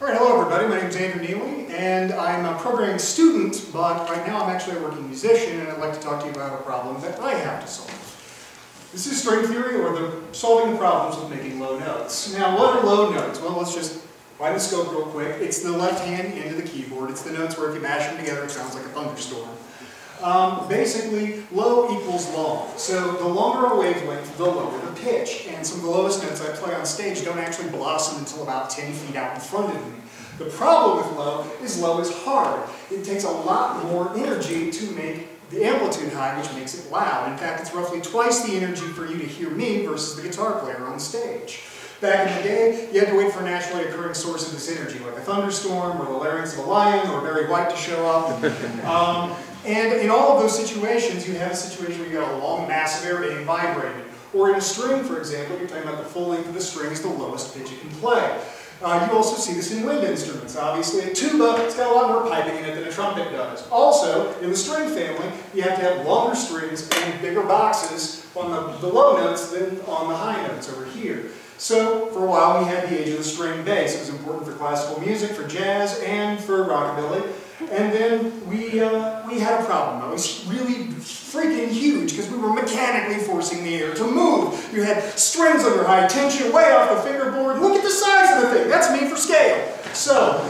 All right, hello everybody. My name is Neely, and I'm a programming student, but right now I'm actually a working musician, and I'd like to talk to you about a problem that I have to solve. This is string theory, or solving the problems with making low notes. Now, what are low notes? Well, let's just wind the scope real quick. It's the left-hand end of the keyboard. It's the notes where if you mash them together, it sounds like a thunderstorm. Basically, low equals long. So the longer a wavelength, the lower the pitch. And some of the lowest notes I play on stage don't actually blossom until about 10 feet out in front of me. The problem with low is hard. It takes a lot more energy to make the amplitude high, which makes it loud. In fact, it's roughly twice the energy for you to hear me versus the guitar player on stage. Back in the day, you had to wait for a naturally occurring source of this energy, like a thunderstorm, or the larynx of a lion, or Barry White to show up. And in all of those situations, you have a situation where you got a long mass of air being vibrated. Or in a string, for example, you're talking about the full length of the string is the lowest pitch it can play. You also see this in wind instruments. Obviously, a tuba, it's got a lot more piping in it than a trumpet does. Also, in the string family, you have to have longer strings and bigger boxes on the low notes than on the high notes over here. So, for a while, we had the age of the string bass. It was important for classical music, for jazz, and for rockabilly. And then we had a problem. It was really freaking huge because we were mechanically forcing the air to move. You had strings under high tension, way off the fingerboard. Look at the size of the thing. That's me for scale. So,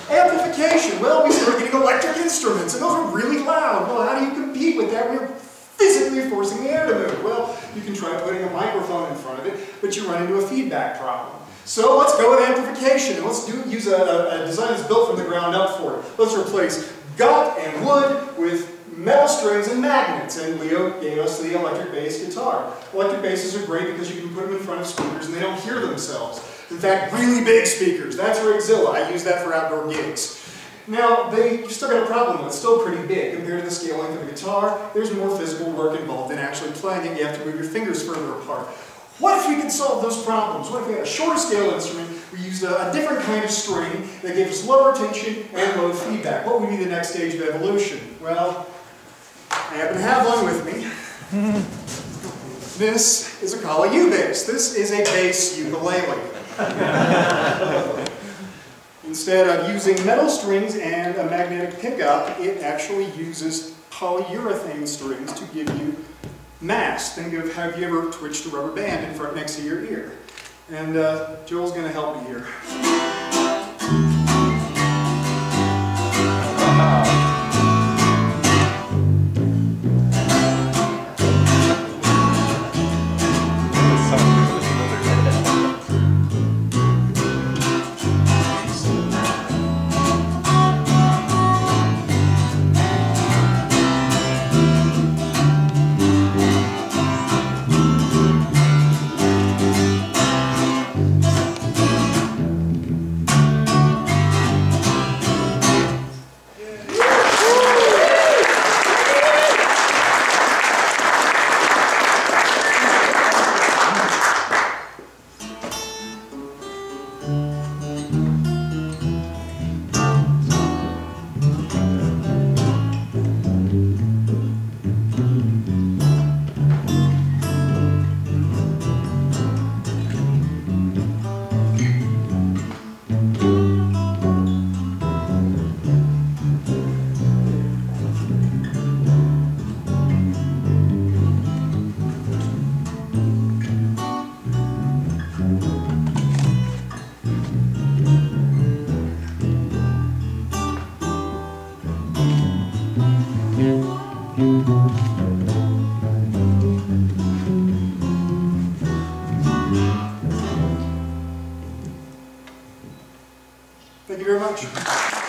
amplification. Well, we started getting electric instruments, and those are really loud. Well, how do you compete with that when you're physically forcing the air to move? Well, you can try putting a microphone in front of it, but you run into a feedback problem. So let's go with amplification, and let's use a design that's built from the ground up for it. Let's replace gut and wood with metal strings and magnets, and Leo gave us the electric bass guitar. Electric basses are great because you can put them in front of speakers and they don't hear themselves. In fact, really big speakers. That's for Exilla. I use that for outdoor gigs. Now, you've still got a problem though. It's still pretty big compared to the scale length of the guitar. There's more physical work involved in actually playing it. You have to move your fingers further apart. What if we could solve those problems? What if we had a shorter scale instrument, we used a different kind of string that gave us lower tension and low feedback? What would be the next stage of evolution? Well, I happen to have one with me. This is a Kala U bass. This is a bass ukulele. Instead of using metal strings and a magnetic pickup, it actually uses polyurethane strings to give you mass. Think of, have you ever twitched a rubber band in front next to your ear? And Joel's going to help me here. Thank you very much.